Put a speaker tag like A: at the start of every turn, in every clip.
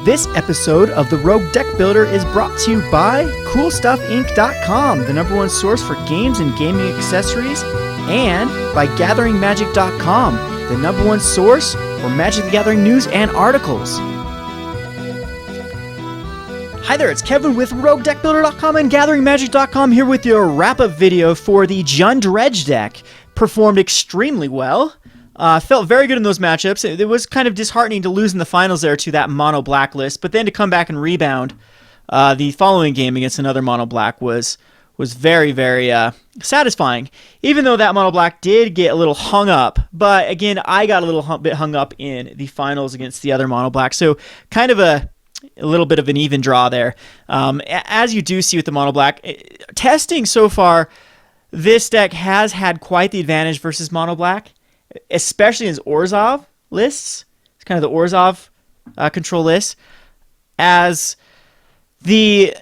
A: This episode of the Rogue Deck Builder is brought to you by CoolStuffInc.com, the #1 source for games and gaming accessories, and by GatheringMagic.com, the #1 source for Magic the Gathering news and articles. Hi there, it's Kevin with Roguedeckbuilder.com and GatheringMagic.com here with your wrap-up video for the Dredge deck. Performed extremely well. Felt very good in those matchups. It was kind of disheartening to lose in the finals there to that mono black list, but then to come back and rebound the following game against another mono black was very, very satisfying. Even though that mono black did get a little hung up, but again, I got a little bit hung up in the finals against the other mono black, so kind of a little bit of an even draw there. As you do see with the mono black, testing so far, this deck has had quite the advantage versus mono black, especially in his Orzhov lists. It's kind of the Orzhov control list. As a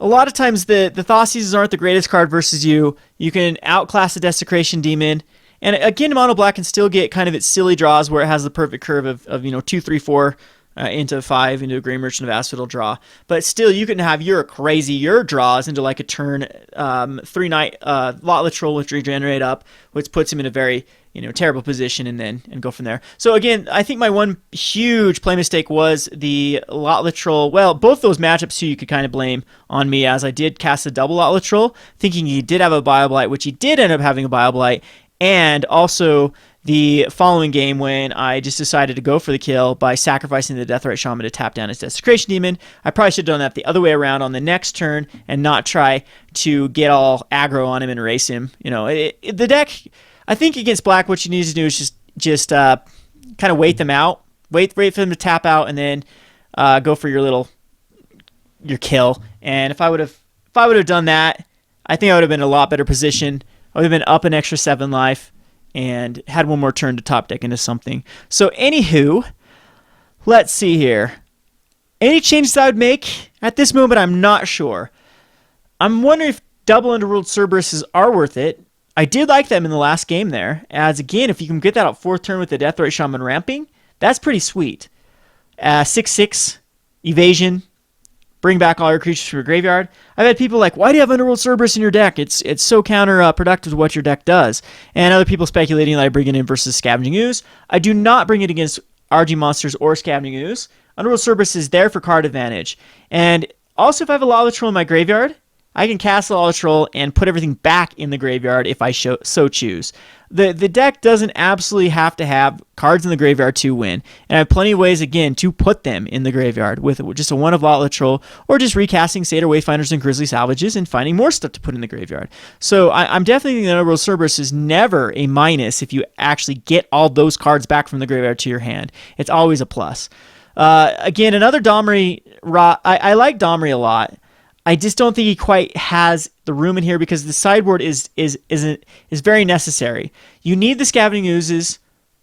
A: lot of times the Thoughtseizes aren't the greatest card versus you. You can outclass the Desecration Demon. And again, mono black can still get kind of its silly draws where it has the perfect curve of 2, 3, 4 into 5 into a Grey Merchant of Asphodel draw. But still, you can have your draws into like a turn 3-night Lot Troll with Regenerate up, which puts him in a very terrible position, and go from there. So again, I think my one huge play mistake was the Lot Troll. Well, both those matchups too, you could kind of blame on me, as I did cast a double Lot Troll, thinking he did have a Bioblight, which he did end up having a Bioblight, and also the following game when I just decided to go for the kill by sacrificing the Deathrite Shaman to tap down his Desecration Demon. I probably should have done that the other way around on the next turn and not try to get all aggro on him and erase him. The deck, I think against black, what you need to do is just kind of wait them out, wait for them to tap out, and then go for your kill. And if I would have done that, I think I would have been in a lot better position. I would have been up an extra 7 life and had one more turn to top deck into something. So anywho, let's see here. Any changes I would make at this moment, I'm not sure. I'm wondering if double Underworld Cerberuses are worth it. I did like them in the last game there, as again, if you can get that out 4th turn with the Deathrite Shaman ramping, that's pretty sweet. 6/6 evasion, bring back all your creatures from your graveyard. I've had people like, why do you have Underworld Cerberus in your deck? It's so counterproductive to what your deck does. And other people speculating that I bring it in versus Scavenging Ooze. I do not bring it against RG monsters or Scavenging Ooze. Underworld Cerberus is there for card advantage. And also, if I have a Lava Troll in my graveyard, I can cast a Lava Troll and put everything back in the graveyard if I so choose. The deck doesn't absolutely have to have cards in the graveyard to win. And I have plenty of ways, again, to put them in the graveyard with just a 1 of Lava Troll, or just recasting Satyr Wayfinders and Grizzly Salvages and finding more stuff to put in the graveyard. So I'm definitely thinking that Underworld Cerberus is never a minus if you actually get all those cards back from the graveyard to your hand. It's always a plus. Again, another Domri, I like Domri a lot. I just don't think he quite has the room in here because the sideboard is very necessary. You need the Scavenging Oozes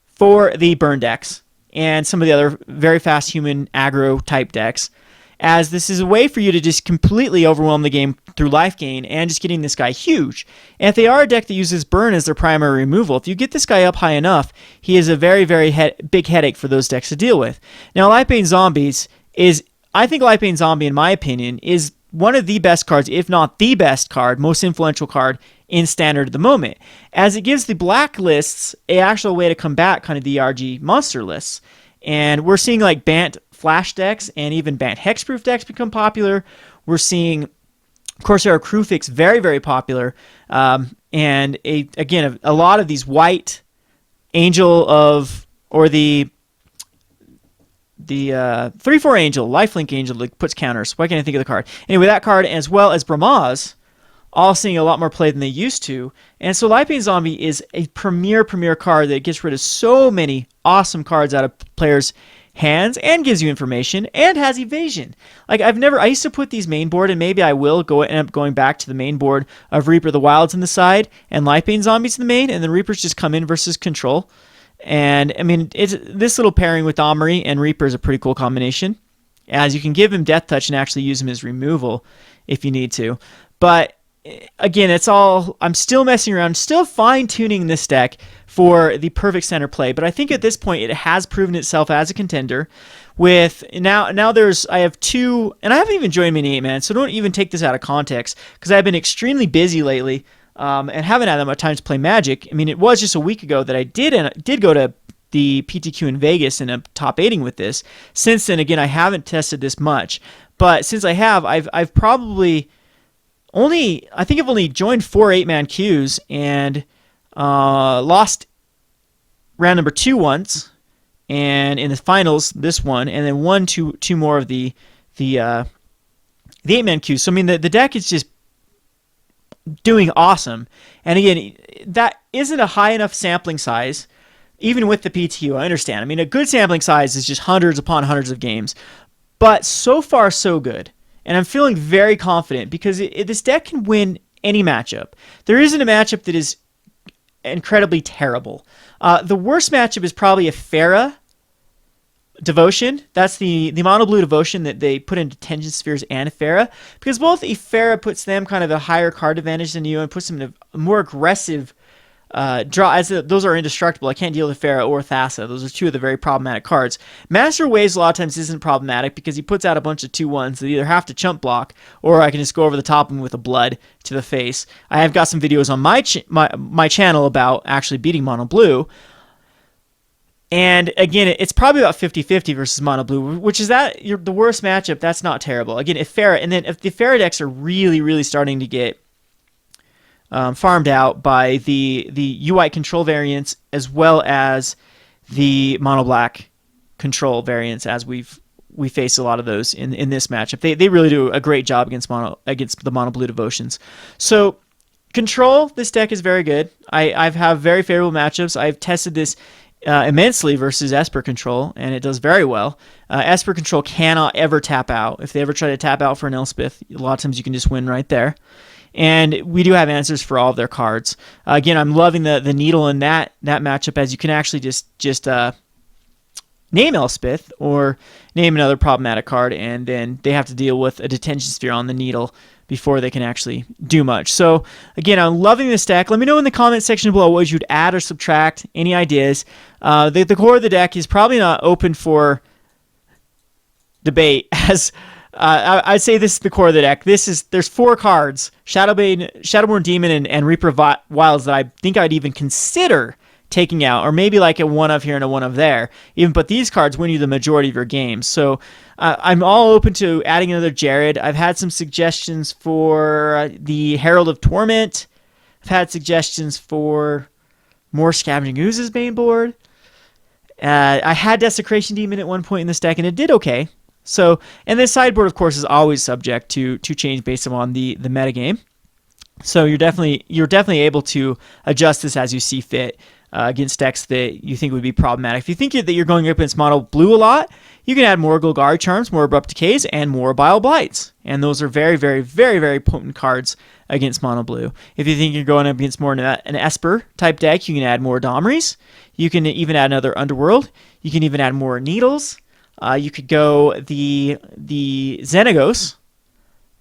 A: for the burn decks and some of the other very fast human aggro type decks, as this is a way for you to just completely overwhelm the game through life gain and just getting this guy huge. And if they are a deck that uses burn as their primary removal, if you get this guy up high enough, he is a very, very big headache for those decks to deal with. Now, Lightbane Zombies I think Lightbane Zombie, in my opinion, is one of the best cards, if not the best card, most influential card in Standard at the moment, as it gives the black lists an actual way to combat kind of the RG monster lists. And we're seeing like Bant Flash decks and even Bant Hexproof decks become popular. We're seeing Corsair Kruphix very, very popular. And again, a lot of these white Angel of, or the 3/4 Angel, Lifelink Angel that puts counters. Why can't I think of the card? Anyway, that card, as well as Bramaz, all seeing a lot more play than they used to. And so Lightbane Zombie is a premier card that gets rid of so many awesome cards out of players' hands and gives you information and has evasion. Like I used to put these main board, and maybe I will end up going back to the main board of Reaper the Wilds in the side and Lightbane Zombies in the main, and then Reapers just come in versus control. And I mean, this little pairing with Domri and Reaper is a pretty cool combination, as you can give him Death Touch and actually use him as removal if you need to. But again, I'm still messing around, still fine-tuning this deck for the perfect center play. But I think at this point it has proven itself as a contender. with now there's I have 2, and I haven't even joined many 8-man, so don't even take this out of context because I've been extremely busy lately and haven't had that much time to play Magic. I mean, it was just a week ago that I did go to the PTQ in Vegas and I'm top 8ing with this. Since then, again, I haven't tested this much, but since I have, I've probably I think I've only joined 4 8-man queues and lost round number 2 once, and in the finals this one, and then won two more of the 8-man queues. So I mean the deck is just doing awesome. And again, that isn't a high enough sampling size, even with the PTQ. I understand. I mean, a good sampling size is just hundreds upon hundreds of games, but so far so good. And I'm feeling very confident because this deck can win any matchup. There isn't a matchup that is incredibly terrible. The worst matchup is probably a Farah Devotion. That's the mono blue Devotion that they put into Tension Spheres and Farah, because both Farah puts them kind of a higher card advantage than you and puts them in a more aggressive draw, as those are indestructible. I can't deal with Farah or Thassa. Those are 2 of the very problematic cards. Master Waves a lot of times isn't problematic because he puts out a bunch of 2/1s that either have to chump block or I can just go over the top of him with a blood to the face. I have got some videos on my channel about actually beating mono blue. And again, it's probably about 50-50 versus mono blue, which is the worst matchup. That's not terrible. Again, if the Farah decks are really, really starting to get farmed out by the U-White control variants as well as the mono black control variants, as we face a lot of those in this matchup. They really do a great job against the mono blue Devotions. So control, this deck is very good. I've had very favorable matchups. I've tested this immensely versus Esper control, and it does very well. Esper control cannot ever tap out. If they ever try to tap out for an Elspeth, a lot of times you can just win right there. And we do have answers for all of their cards. Again, I'm loving the needle in that matchup, as you can actually just name Elspeth or name another problematic card, and then they have to deal with a Detention Sphere on the needle before they can actually do much. So again, I'm loving this deck. Let me know in the comment section below what you'd add or subtract, any ideas. The core of the deck is probably not open for debate, as I'd say this is the core of the deck. There's 4 cards, Shadowborn Demon and Reaper Wilds, that I think I'd even consider taking out, or maybe like a 1 of here and a 1 of there. But these cards win you the majority of your games. So I'm all open to adding another Jared. I've had some suggestions for the Herald of Torment. I've had suggestions for more Scavenging Oozes main board. I had Desecration Demon at one point in this deck, and it did okay. So, and this sideboard, of course, is always subject to change based on the metagame. So you're definitely able to adjust this as you see fit against decks that you think would be problematic. If you think that you're going up against mono blue a lot, you can add more Golgari Charms, more Abrupt Decays, and more Bile Blights. And those are very, very, very, very potent cards against mono blue. If you think you're going up against more an Esper type deck, you can add more Domries. You can even add another Underworld. You can even add more Needles. You could go the Xenagos,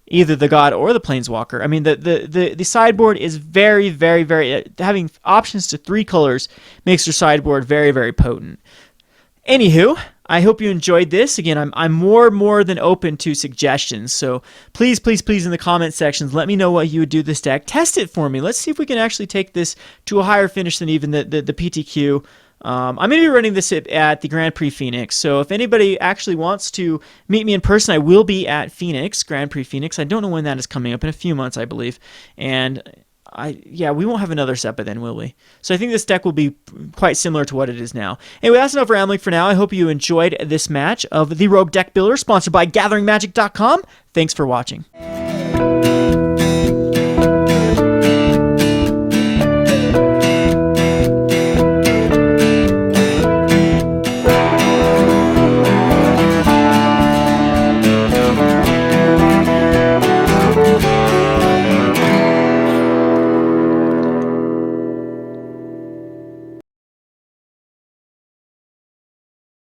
A: either the God or the Planeswalker. I mean, the sideboard is very, very, very... having options to 3 colors makes your sideboard very, very potent. Anywho, I hope you enjoyed this. Again, I'm more than open to suggestions. So please, please, please, in the comment sections, let me know what you would do this deck. Test it for me. Let's see if we can actually take this to a higher finish than even the PTQ. I'm going to be running this at the Grand Prix Phoenix, so if anybody actually wants to meet me in person, I will be at Phoenix, Grand Prix Phoenix. I don't know when that is coming up, in a few months, I believe, and we won't have another set by then, will we? So I think this deck will be quite similar to what it is now. Anyway, that's enough rambling for now. I hope you enjoyed this match of the Rogue Deck Builder, sponsored by GatheringMagic.com. Thanks for watching.